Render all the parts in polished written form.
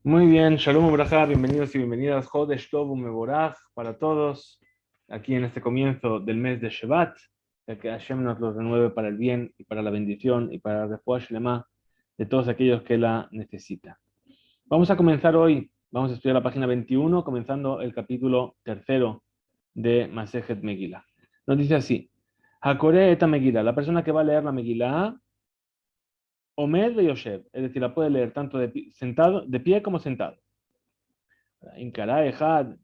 Muy bien, Shalom Ubrajá, bienvenidos y bienvenidas, Jodesh Tov Mevorach para todos, aquí en este comienzo del mes de Shevat, ya que Hashem nos lo renueve para el bien y para la bendición y para la refuah shlema de todos aquellos que la necesitan. Vamos a comenzar hoy, vamos a estudiar la página 21, comenzando el capítulo tercero de Masejet Megillah. Nos dice así, Hakore eta Megillah, la persona que va a leer la Megillah, Omed ve Yoshev, es decir, la puede leer tanto sentado, de pie como sentado. Inkará Ejad,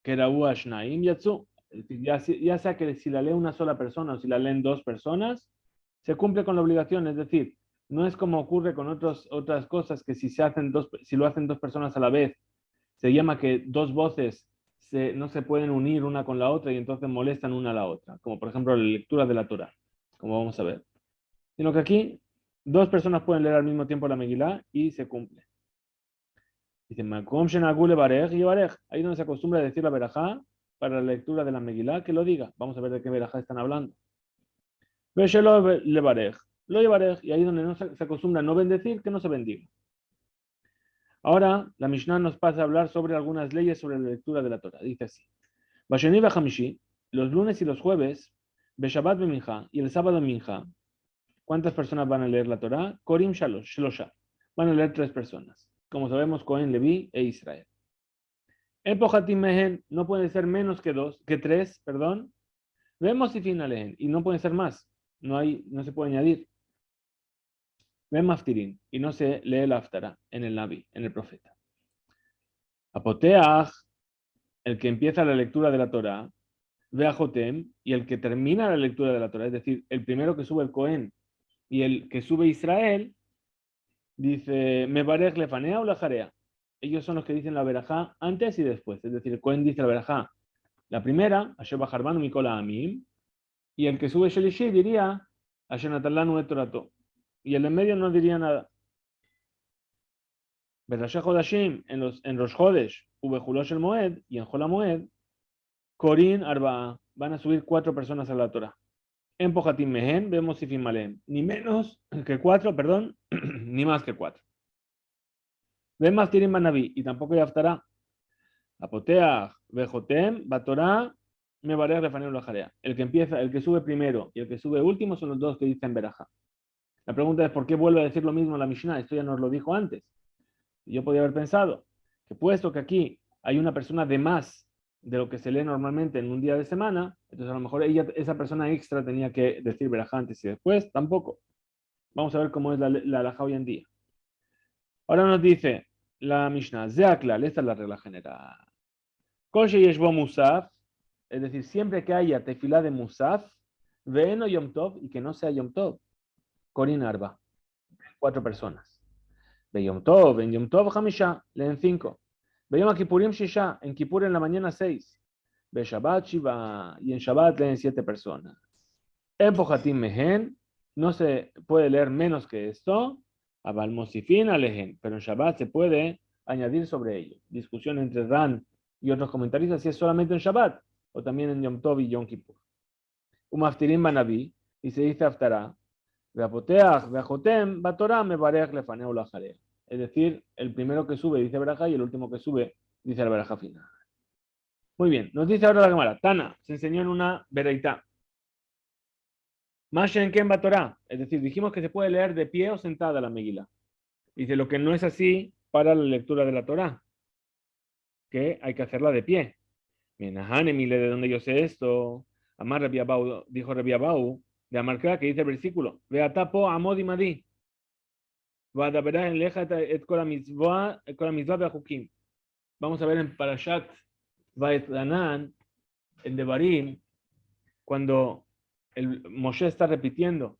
Keraú Shnaim Yatsu. Ya sea que si la lee una sola persona o si la leen dos personas, se cumple con la obligación. Es decir, no es como ocurre con otras cosas que si lo hacen dos personas a la vez, se llama que dos voces no se pueden unir una con la otra y entonces molestan una a la otra. Como por ejemplo la lectura de la Torah, como vamos a ver. Sino que aquí dos personas pueden leer al mismo tiempo la Megilá y se cumple. Dice, Makom Shenagule Barej y Barej. Ahí donde se acostumbra a decir la verajá para la lectura de la Megilá, que lo diga. Vamos a ver de qué verajá están hablando. Veshelo le Barej. Lo Barej. Y ahí donde no se acostumbra a no bendecir, que no se bendiga. Ahora, la Mishnah nos pasa a hablar sobre algunas leyes sobre la lectura de la Torah. Dice así. Basheni Hamishi, los lunes y los jueves, Beshabbat Minja y el sábado Minja. ¿Cuántas personas van a leer la Torah? Korim Shalosh, Shlosha. Van a leer tres personas. Como sabemos, Cohen, Leví e Israel. El pojatim mehen no puede ser menos que tres, perdón. Vemos y finalehen, y no puede ser más. No se puede añadir. Ven maftirin, y no se lee la aftara en el nabi, en el profeta. Apoteach, el que empieza la lectura de la Torah, ve a Jotem, y el que termina la lectura de la Torah, es decir, el primero que sube el Cohen y el que sube Israel, dice, me barej lefanea o la jarea. Ellos son los que dicen la verajá antes y después. Es decir, el Cohen dice la verajá. La primera, Asher Bajarbanu Mikola Amim, y el que sube Shelishi diría Asher Natalanu et Torato. Y el en medio no diría nada. Berashah Hodashim, en los Jodesh, Ubejulosh el Moed, y en Jola Moed, Corin Arba, van a subir cuatro personas a la Torah. En Pojatim Mehen, vemos Sifim Malem, ni menos que cuatro, perdón, ni más que cuatro. Ven más Tirim Banaví, y tampoco Yaftará. Apoteach, Bejotem, Batorá, me varé refaneo la jarea. El que empieza, el que sube primero y el que sube último son los dos que dicen Berajá. La pregunta es ¿por qué vuelve a decir lo mismo la Mishnah? Esto ya nos lo dijo antes. Yo podía haber pensado que puesto que aquí hay una persona de más de lo que se lee normalmente en un día de semana, entonces a lo mejor esa persona extra tenía que decir Berajá antes y después, tampoco. Vamos a ver cómo es la halajá hoy en día. Ahora nos dice la Mishnah, Zeaklal, esta es la regla general. Kol sheyeshbo musaf, es decir, siempre que haya tefilá de musaf, veeno yom tov y que no sea yom tov, korin arba, cuatro personas. Ve yom tov, en yom tov hamisha, leen cinco. Ve yom kippurim shisha, en kippur en la mañana seis. Ve shabbat shiva, y en shabbat leen siete personas. En pojatim mehen, no se puede leer menos que esto, abal mosifin alehen, pero en shabbat se puede añadir sobre ello. Discusión entre Ran y otros comentaristas si es solamente en Shabbat o también en Yom Tov y Yom Kippur. Umaftirim banavi, y se dice aftará, veapoteach, veajotem, batorá, me barej lefaneu la jarea. Es decir, el primero que sube dice Berajá y el último que sube dice la Berajá final. Muy bien, nos dice ahora la Gemara, Tana, se enseñó en una Bereitá. Mashen ken batorá, es decir, dijimos que se puede leer de pie o sentada la Megilá. Dice, lo que no es así para la lectura de la Torá, que hay que hacerla de pie. Menahanemile, ¿de dónde yo sé esto? Amar Rabbi Abau, dijo Rabbi Abau, de Amarcá, que dice el versículo, ve a tapo amod y madí, va a daberar en leja et kol mitzvah beachukim. Vamos a ver en Parashat Vaetlanan, en Devarim, cuando el Moshe está repitiendo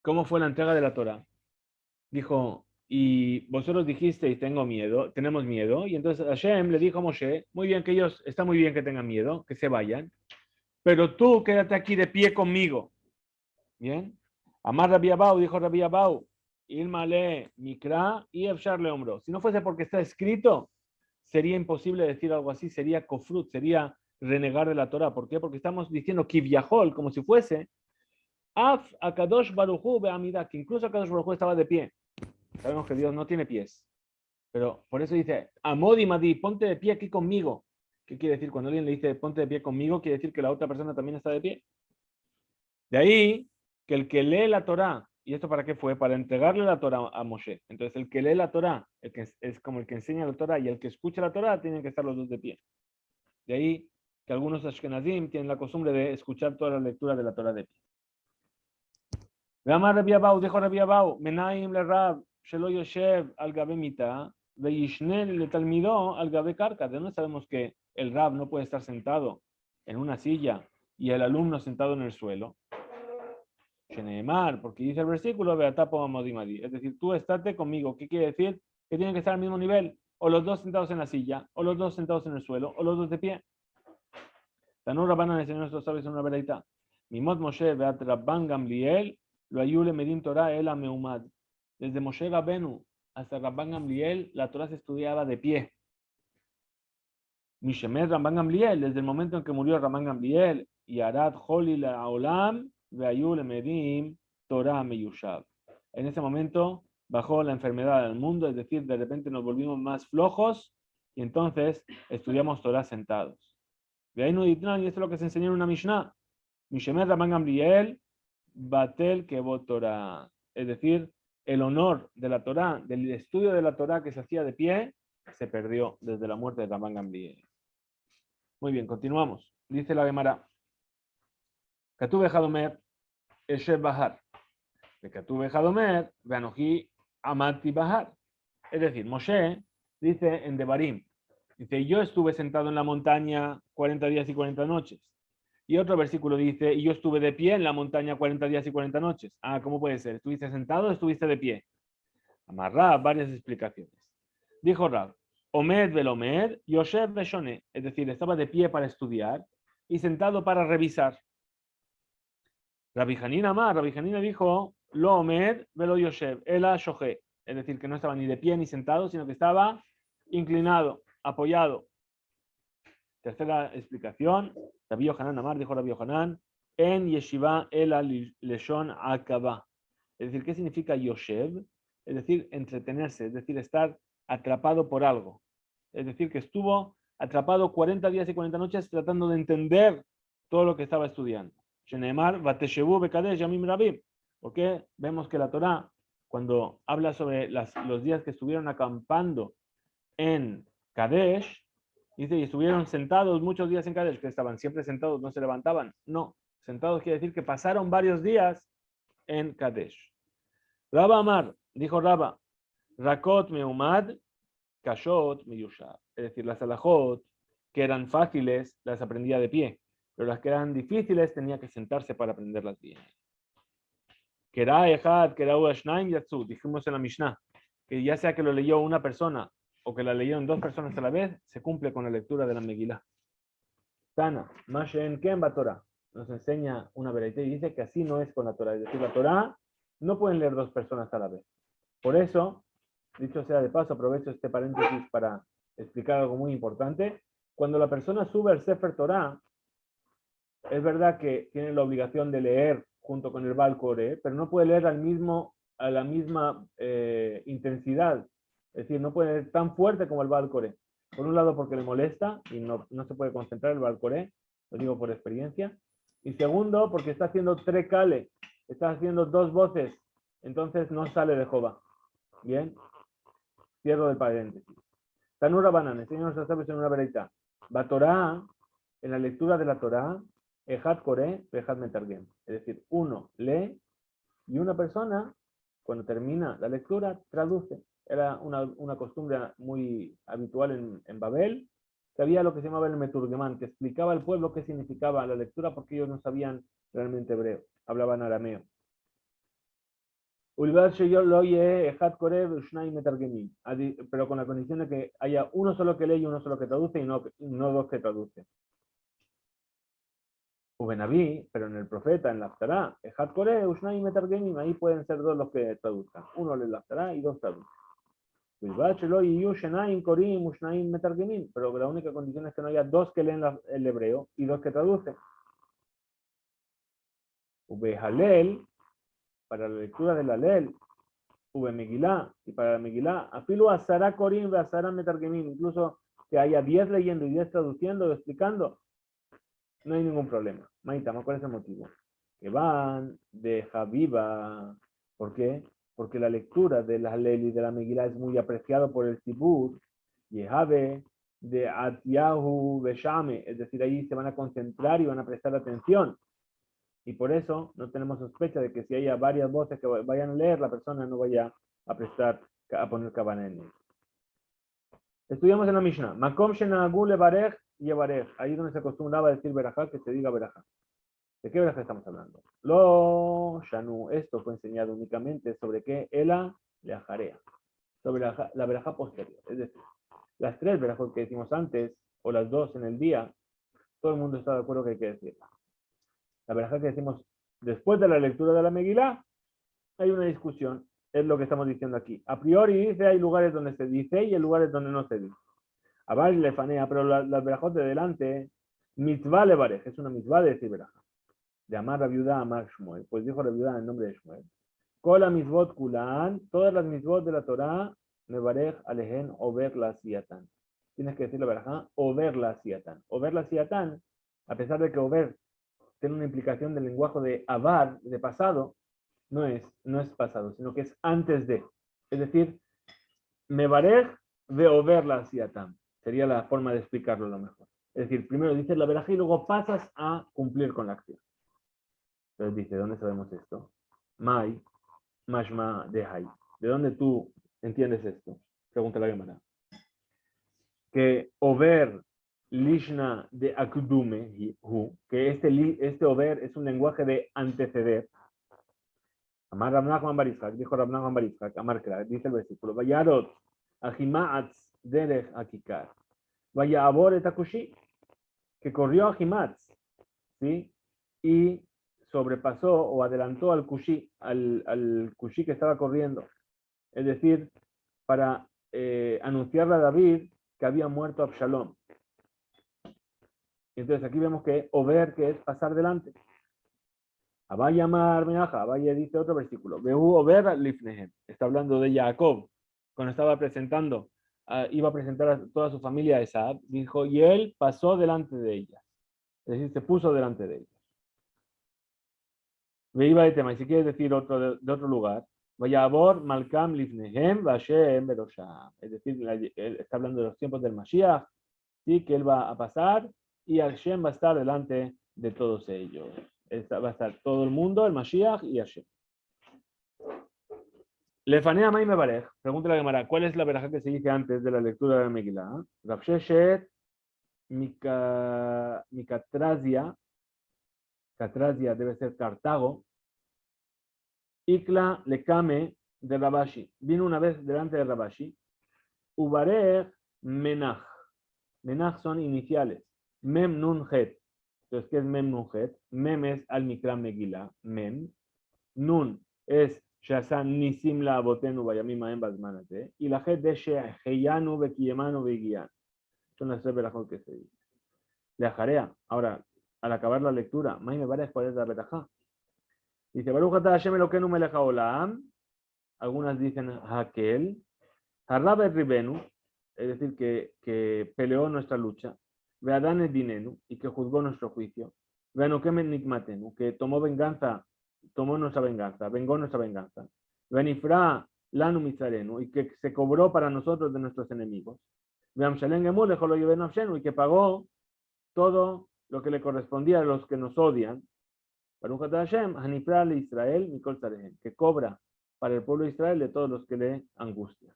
cómo fue la entrega de la Torah. Dijo, y vosotros dijisteis, tenemos miedo, y entonces Hashem le dijo a Moshe, muy bien que ellos, está muy bien que tengan miedo, que se vayan, pero tú quédate aquí de pie conmigo. Bien. Amar Rabbi Abau, dijo Rabbi Abau, Ilmale Mikra y Efshar le hombro. Si no fuese porque está escrito, sería imposible decir algo así, sería kofrut, sería renegar de la Torah. ¿Por qué? Porque estamos diciendo kivyahol, como si fuese Af Akadosh Baruchu Beamida, que incluso Akadosh Baruchu estaba de pie. Sabemos que Dios no tiene pies. Pero por eso dice, Amodi Madi, ponte de pie aquí conmigo. ¿Qué quiere decir? Cuando alguien le dice ponte de pie conmigo, quiere decir que la otra persona también está de pie. De ahí que el que lee la Torá, ¿y esto para qué fue? Para entregarle la Torá a Moshe. Entonces el que lee la Torá, el que es como el que enseña la Torá y el que escucha la Torá, tienen que estar los dos de pie. De ahí que algunos Ashkenazim tienen la costumbre de escuchar toda la lectura de la Torá de pie. Veamos Rabbi Abau, dijo Rabbi Abau, Menaim le Rab, Shelo Yoshev al Gabe Mita, Veishnel le Talmidó al Gabe Karka. ¿De dónde sabemos que el Rab no puede estar sentado en una silla y el alumno sentado en el suelo? Sheneemar, porque dice el versículo, Beatapo Amodimadi. Es decir, tú estate conmigo. ¿Qué quiere decir? Que tienen que estar al mismo nivel. O los dos sentados en la silla, o los dos sentados en el suelo, o los dos de pie. Tanur Rabbanan enseñó a nuestros sabios en una veraita. Mimot Moshe Beat Rabban Gamliel, lo ayule Medin Torah el Ameumad. Desde Moshe Rabbenu hasta Rabban Gamliel, la Torah se estudiaba de pie. Mishemed Rabban Gamliel, desde el momento en que murió Rabban Gamliel, y Arad Holil Aolam, Veayule Medim Torah Meyushab. En ese momento bajó la enfermedad al mundo, es decir, de repente nos volvimos más flojos y entonces estudiamos Torah sentados. De ahí no ditran, y esto es lo que se enseñó en una Mishnah. Mishemed Rabban Gamliel, Batel Kevot Torah. Es decir, el honor de la Torah, del estudio de la Torah que se hacía de pie, se perdió desde la muerte de Rabban Gamliel. Muy bien, continuamos. Dice la Gemara. Katuve Hadomer, Eshev Bahar. De Katuve Hadomer, Veanoji Amati Bahar. Es decir, Moshe dice en Devarim, dice, yo estuve sentado en la montaña 40 días y 40 noches. Y otro versículo dice, y yo estuve de pie en la montaña 40 días y 40 noches. Ah, ¿cómo puede ser? ¿Estuviste sentado o estuviste de pie? Amarrá, varias explicaciones. Dijo Rab, Omed Velomed, Yoshev Beshone. Es decir, estaba de pie para estudiar y sentado para revisar. Rabbi Hanina dijo, Lo Omed Velo Yoshev, Ela Shohe. Es decir, que no estaba ni de pie ni sentado, sino que estaba inclinado, apoyado. Tercera explicación, Rabbi Yohanan Amar, dijo Rabbi Yohanan, en Yeshiva Ela Leshon Akaba. Es decir, ¿qué significa Yoshev? Es decir, entretenerse, es decir, estar atrapado por algo. Es decir, que estuvo atrapado 40 días y 40 noches tratando de entender todo lo que estaba estudiando. Sheneemar, Vateshevu Bekadesh Yamim Rabim. Porque vemos que la Torá, cuando habla sobre los días que estuvieron acampando en Kadesh, dice, y estuvieron sentados muchos días en Kadesh, que estaban siempre sentados, no se levantaban. No, sentados quiere decir que pasaron varios días en Kadesh. Rabba Amar, dijo Rabba, Rakot Meumad, Kashot Meyushab. Es decir, las alajot que eran fáciles las aprendía de pie, pero las que eran difíciles tenía que sentarse para aprenderlas bien. Kera Echad, Kera Uashnaim Yatsu, dijimos en la Mishnah, que ya sea que lo leyó una persona o que la leyeron dos personas a la vez, se cumple con la lectura de la Megilá. Tana, Mashen Kemba Torah, nos enseña una veraité y dice que así no es con la Torah. Es decir, la Torah no pueden leer dos personas a la vez. Por eso, dicho sea de paso, aprovecho este paréntesis para explicar algo muy importante. Cuando la persona sube al Sefer Torah, es verdad que tiene la obligación de leer junto con el Baal Koré, pero no puede leer a la misma intensidad. Es decir, no puede leer tan fuerte como el Baal Koré. Por un lado porque le molesta y no se puede concentrar el Baal Koré, lo digo por experiencia. Y segundo, porque está haciendo trekale, está haciendo dos voces, entonces no sale de Jova. Bien, cierro del paréntesis. Tanura Banan, enseñamos a saber en una vereita. Va Torah, en la lectura de la Torah, Ejad Koré, Ejad Metargem. Es decir, uno lee y una persona, cuando termina la lectura, traduce. Era una costumbre muy habitual en Babel, que había lo que se llamaba el Meturgemán, que explicaba al pueblo qué significaba la lectura porque ellos no sabían realmente hebreo, hablaban arameo. Pero con la condición de que haya uno solo que lee y uno solo que traduce y no dos que traducen. Ubenabí, pero en el profeta, en la Haftará, ahí pueden ser dos los que traduzcan. Uno lee la Haftará y dos traducen. Pero la única condición es que no haya dos que leen el hebreo y dos que traducen. Ubehalel, para la lectura del Halel, Ube Megilá, y para la Megilá, afilu asara korim ve asara metargemim, incluso que haya 10 leyendo y 10 traduciendo o explicando, no hay ningún problema. Maitama, ¿cuál es el motivo? Que van de Javiva. ¿Por qué? Porque la lectura de la Leli de la Megilá es muy apreciado por el Tibur, y Jave de Atiyahu Beshame, es decir, ahí se van a concentrar y van a prestar atención. Y por eso no tenemos sospecha de que si haya varias voces que vayan a leer, la persona no vaya a prestar, a poner cabana en él. Estudiamos en la Mishnah. Makom shenagu levarej yevarej. Ahí donde se acostumbraba a decir verajá, que se diga verajá. ¿De qué verajá estamos hablando? Lo shanu. Esto fue enseñado únicamente sobre qué ela le ajarea. Sobre la verajá posterior. Es decir, las 3 verajot que decimos antes, o las 2 en el día, todo el mundo está de acuerdo que hay que decirla. La verajá que decimos después de la lectura de la Megilá, hay una discusión, es lo que estamos diciendo aquí. A priori dice, hay lugares donde se dice y hay lugares donde no se dice. Abash le fanea, pero las verajot de delante, mitzvah le barej, es una mitzvah de decir verajá. De amar la viuda a amar Shmuel, pues dijo la viuda en el nombre de Shmuel. Kola mitzvot kulan, todas las mitzvot de la Torah, me barej alehen over la siatan. Tienes que decir la verajá, over la siatan. Over la siatan, a pesar de que over tiene una implicación del lenguaje de avar, de pasado, no es pasado, sino que es antes de. Es decir, me barej de over la siatan. Sería la forma de explicarlo lo mejor. Es decir, primero dices la verajá y luego pasas a cumplir con la acción. Entonces dice, ¿dónde sabemos esto? Mai, mashma de hay. ¿De dónde tú entiendes esto? Pregunta la Gemara. Que over lishna de akdume, que este over es un lenguaje de anteceder. Amar Rab Nachman bar Yitzhak, dijo Rab Nachman bar Yitzhak, Amar Kra, dice el versículo, Vayarot, Ahimatz derech akikar, vaya abor et akushi, que corrió a Ahimatz, ¿sí? Y sobrepasó o adelantó al kushi, al kushi que estaba corriendo. Es decir, para anunciarle a David que había muerto Absalom. Entonces aquí vemos que over, que es pasar delante. Abaya Mar Menaja, Abaya dice otro versículo. Behu over lifnehem. Está hablando de Jacob. Cuando estaba presentando, iba a presentar a toda su familia a Esab, dijo, y él pasó delante de ella. Es decir, se puso delante de ella. Ve iba de tema, y si quieres decir otro de otro lugar, vaya abor malkam lifnehem vashem berosham. Es decir, él está hablando de los tiempos del Mashiach, ¿sí? Que él va a pasar y Hashem va a estar delante de todos ellos. Va a estar todo el mundo, el Mashiach y Hashem. Lefanea May me barej. Pregunta la Gemara, ¿cuál es la verajá que se dice antes de la lectura de la Megilá? Rav Sheshet Mikatrazia, Catrazia debe ser Cartago, Ikla Lekame de Rabashi. Vino una vez delante de Rabashi. Ubarej Menach. Menach son iniciales. Mem Nun Het. Entonces, ¿qué es Mem Nun Het? Mem es al Mikra Megilá. Mem. Nun es Shasan Nisim la Abotenu Bayamim Aem Bazmanate. Y la Het de Sheheyanu Bekiyemanu Begian. Son las 3 verajot que se dice. Le ajarea. Ahora, al acabar la lectura, May me parece cuál es la verajá. Dice, Baruch ata Hashem Elokeinu melech haolam. Algunas dicen Hakel. Harrab et Ribenu, es decir, que peleó nuestra lucha. Ve'adan et dinenu, y que juzgó nuestro juicio. Ve'anokem et nikmatenu, que tomó nuestra venganza, vengó nuestra venganza. Ve'nifra lanu mitzarenu, y que se cobró para nosotros de nuestros enemigos. Ve'amshalem gemur lechol oyev nafshenu, y que pagó todo lo que le correspondía a los que nos odian. Baruch ata Hashem, hanifra le Israel mikol tzarehem, que cobra para el pueblo de Israel de todos los que le angustian.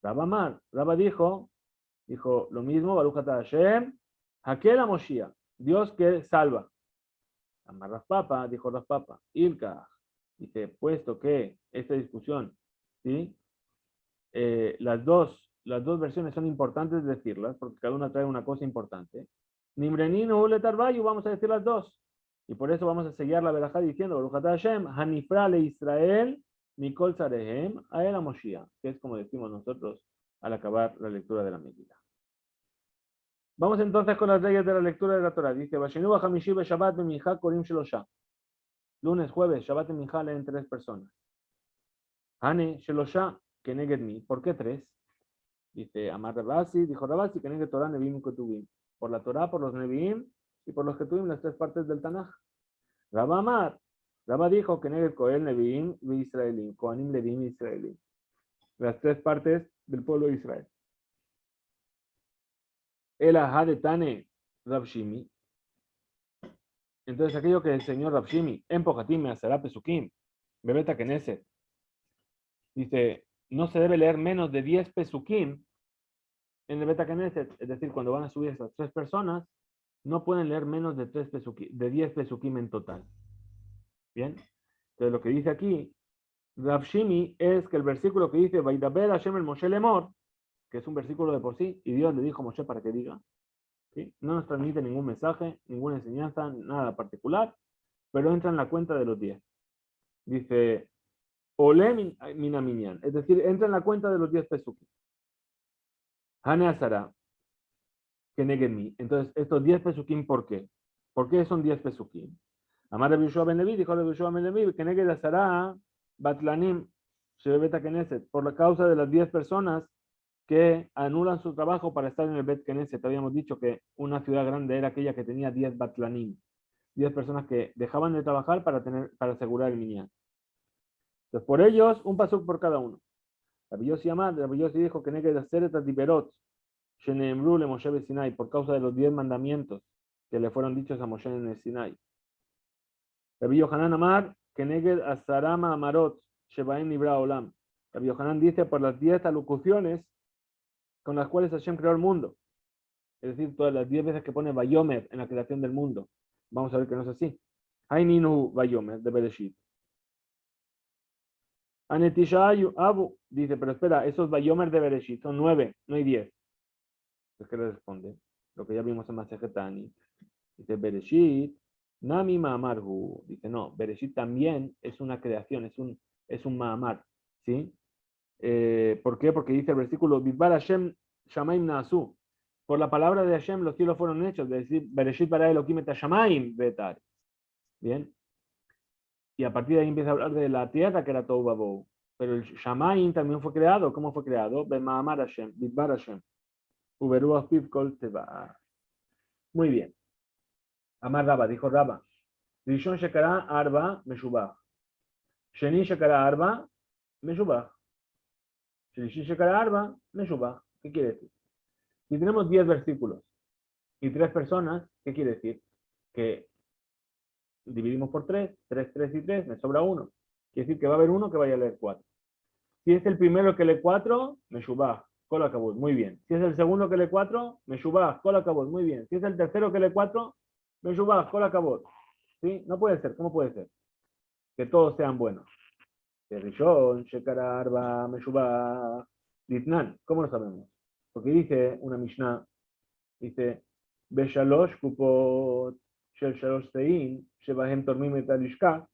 Rabba dijo lo mismo, Baruch ata Hashem, Hakel a Moshiach, Dios que salva. Amar Rav Papa, dijo Rav Papa, Ilka, dice, puesto que esta discusión, ¿sí? Las dos versiones son importantes decirlas, porque cada una trae una cosa importante. Nimreninu uletarbayu, vamos a decir las dos. Y por eso vamos a sellar la verajá diciendo, Baruch ata Hashem, Hanifra le Israel, Mikol Zarehem, Ael a Moshiach, que es como decimos nosotros al acabar la lectura de la Megilá. Vamos entonces con las leyes de la lectura de la Torah. Dice, Vashenu Hamishi Shabbat B'mincha Korim Shelosha. Lunes, jueves, Shabbat y Mincha leen 3 personas. Hane Shelosha, Keneged mi. ¿Por qué tres? Dice Amar Rabasi, dijo Rabasi, Keneged Torah, Neviim y Ketuvim. Por la Torah, por los Neviim y por los Ketuvim, las tres partes del Tanaj. Rabba Amar, Rabba dijo Keneged Koel, Neviim y Israelim. Koanim, Leviim y Israelim. Las tres partes del pueblo de Israel. El Ahad de Tane Rabshimi. Entonces aquello que enseñó Rabshimi, en Pojatim, Meazara Pesukim, Bebeta Keneset, dice, no se debe leer menos de 10 Pesukim en el Beta Keneset, es decir, cuando van a subir esas tres personas, no pueden leer menos de 3 pesukim, de 10 Pesukim en total. Bien, entonces lo que dice aquí, Rabshimi, es que el versículo que dice, Vaidaber Hashem el Moshe Lemor, que es un versículo de por sí, y Dios le dijo a Moshe para que diga, ¿sí? No nos transmite ningún mensaje, ninguna enseñanza, nada particular, pero entra en la cuenta de los 10. Dice, Ole Minaminyan, es decir, entra en la cuenta de los 10 pesukim. Hane Asara, que neguen. Entonces, estos 10 pesukim, ¿por qué? ¿Por qué son 10 pesukim? Amar Rabbi Yoshua ben Levi, dijo Rabbi Yoshua ben Levi, que neguen Asara, Batlanim, Shebeta Knesset, por la causa de las 10 personas que anulan su trabajo para estar en el Bet Knesset. Habíamos dicho que una ciudad grande era aquella que tenía 10 Batlanim, 10 personas que dejaban de trabajar para asegurar el minyan. Entonces, por ellos, un pasuk por cada uno. Rabbi Yossi Amad, Rabbi Yossi dijo que neguen Aseret Adiberot, Sheneemru le Moshe Sinai, por causa de los 10 mandamientos que le fueron dichos a Moshe en el Sinai. Rabbi Yohanan Amar, Keneged Asarama Amarot, Shebaim Nibra Olam. Rabbi Yohanan dice por las 10 alocuciones con las cuales Hashem creó el mundo. Es decir, todas las 10 veces que pone Bayomer en la creación del mundo. Vamos a ver que no es así. Haininu Bayomer, de Bereshit. Anetishayu Abu, dice, pero espera, esos Bayomer de Bereshit son 9, no hay 10. Entonces, ¿qué le responde? Lo que ya vimos en Masejetani. Dice Bereshit, Nami Maamarhu. Dice, no, Bereshit también es una creación, es un Maamar. ¿Sí? ¿Por qué? Porque dice el versículo, Bidbar Hashem Shamaim Naasu. Por la palabra de Hashem los cielos fueron hechos. Es decir, Bereshit para Elohim et Shamaim Betar. Bien. Y a partir de ahí empieza a hablar de la tierra que era Tohu Babou. Pero el Shamaim también fue creado. ¿Cómo fue creado? Bemaamar Hashem, Bidbar Hashem. Uberuach Piv Kol Teva. Muy bien. Amar Raba, dijo Raba. Rishon Shekara Arba Meshubach. Sheni Shekara Arba Meshubach. Shelishi Shekara Arba Meshubach. ¿Qué quiere decir? Si tenemos 10 versículos y 3 personas, ¿qué quiere decir? Que dividimos por 3, 3, 3 y 3, me sobra 1. Quiere decir que va a haber uno que vaya a leer 4. Si es el primero que lee 4, Meshubach, Kol Hakavod, muy bien. Si es el segundo que lee 4, Meshubach, Kol Hakavod, muy bien. Si es el tercero que lee 4, Meshubach, Kol Hakavod. ¿Sí? No puede ser, ¿cómo puede ser? Que todos sean buenos. Rishon, Shekara, Arba, Meshubach, Litnan, ¿cómo lo sabemos? Porque dice una Mishnah, dice, Beshalosh Kupot, Shel Shalosh Sein, Shebahem Tormim et Alishka,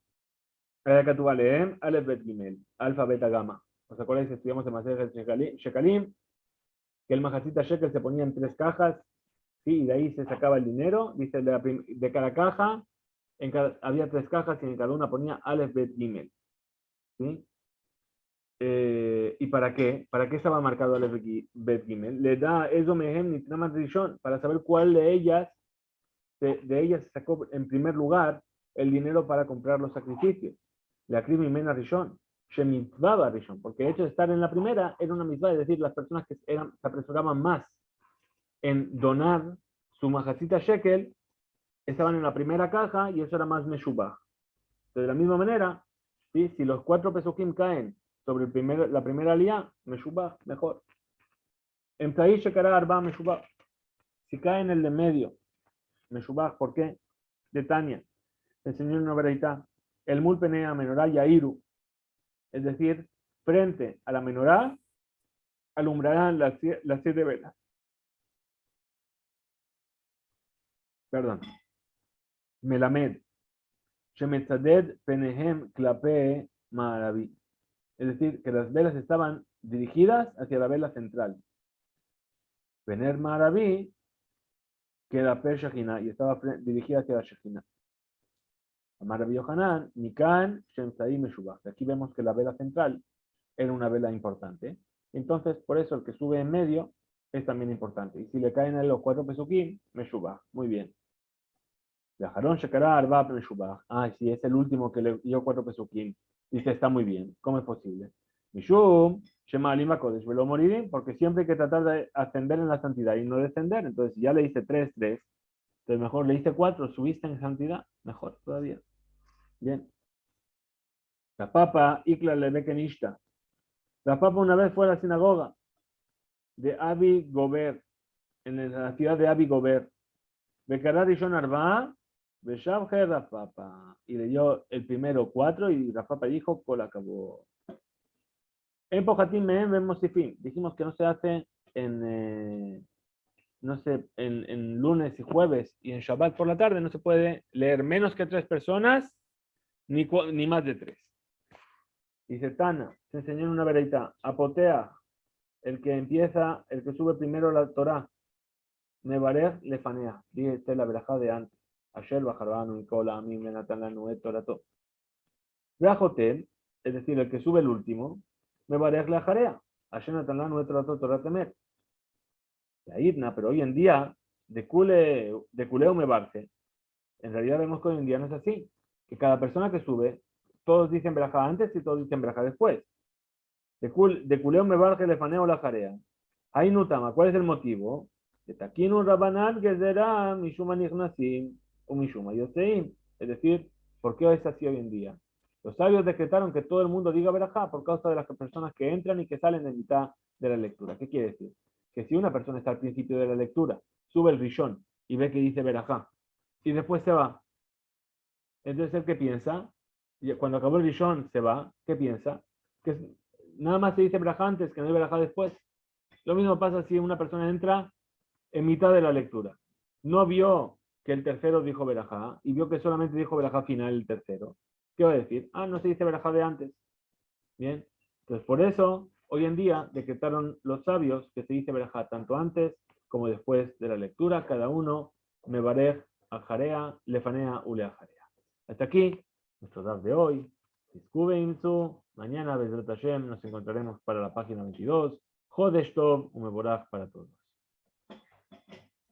היה כתוב עליהם, א' ב' ג', אלפא בeta gamma. ¿Os acordáis que estudiamos en Masejet Shekalim? Que el Majacita Shekel se ponía en 3 cajas, ¿sí? Y de ahí se sacaba el dinero. Dice de cada caja, había 3 cajas y en cada una ponía Aleph Bet Gimel. ¿Sí? ¿Y para qué? ¿Para qué estaba marcado Aleph Bet Gimel? Le da eso mehem nitnamat rishon, para saber cuál de ellas se sacó en primer lugar el dinero para comprar los sacrificios. La Krim Mena Rishon, Shemitzvah Rishon, porque el hecho de estar en la primera era una mitzvah, es decir, las personas que se apresuraban más en donar su majacita shekel estaban en la primera caja y eso era más meshubah. De la misma manera, ¿sí? Si los 4 pesukim caen sobre la primera aliyah, meshubah, mejor. En Taí Shekara Arba meshubah. Si cae en el de medio, meshubah, ¿por qué? De Tania, enseñó en una vereita, el mulpenea menorá yairu, es decir, frente a la menorá alumbrarán las 7 velas. Perdón. Melamed. Shemetzaded penehem klape ma'arabi. Es decir, que las velas estaban dirigidas hacia la vela central. Vener ma'arabi, que la pe Shekhinah, y estaba dirigida hacia la Shekhinah. Amar Rabbi Yohanan, Nikan, Shemzai Meshubach. Aquí vemos que la vela central era una vela importante. Entonces, por eso el que sube en medio es también importante. Y si le caen a los 4 pesukim, meshubach. Muy bien. Dejaron shekará arba meshubach. Ah, sí, es el último que le dio 4 pesukim. Dice, está muy bien. ¿Cómo es posible? Mishum, Shema Alima Kodesh, velo moririm, porque siempre hay que tratar de ascender en la santidad y no descender. Entonces, ya le hice 3, 3. Entonces, mejor le hice 4, subiste en santidad. Mejor todavía. Bien. La papa, Ikla Lebekenishta. La papa una vez fue a la sinagoga de Abi Gober, en la ciudad de Abi Gober. Bekará Rishon Arba, Beshabje Rafapa. Y leyó el primero 4 y Rafapa dijo, Kol acabó. En Pojatim Mehem vemos fin. Dijimos que no se hace en, no sé, en lunes y jueves y en Shabbat por la tarde no se puede leer menos que 3 personas ni más de 3. Dice Tana, se enseñó en una vereita, apotea, el que empieza, el que sube primero la Torah, Mevarech lefanea, dice la verajá de antes. Asher bajarbanu y kola a mí me natan la nuet torato. Veajotel, es decir, el que sube el último, Mevarech la jarea. Asher natan la nuet torato toratemer. La idna, pero hoy en día, de culeo me barce. En realidad vemos que hoy en día no es así. Que cada persona que sube, todos dicen verajá antes y todos dicen verajá después. De culeo me barce lefaneo la jarea. Ahí nutama, ¿cuál es el motivo? Taquino Rabanán que será Mishuma Nignasim o Mishuma Yoseim. Es decir, ¿por qué es así hoy en día? Los sabios decretaron que todo el mundo diga verajá por causa de las personas que entran y que salen en mitad de la lectura. ¿Qué quiere decir? Que si una persona está al principio de la lectura, sube el rishon y ve que dice verajá y después se va, entonces el que piensa, y cuando acabó el rishon se va, ¿qué piensa? Que nada más se dice verajá antes, que no hay verajá después. Lo mismo pasa si una persona entra en mitad de la lectura. No vio que el tercero dijo verajá y vio que solamente dijo verajá final el tercero. ¿Qué va a decir? Ah, no se dice verajá de antes. Bien. Entonces, por eso, hoy en día decretaron los sabios que se dice verajá tanto antes como después de la lectura. Cada uno, mebarej, ajarea, lefanea, uleajarea. Hasta aquí, nuestro DAF de hoy. Mañana, Bezrat Hashem, nos encontraremos para la página 22. Jodesh Tov, un mevoraj para todos.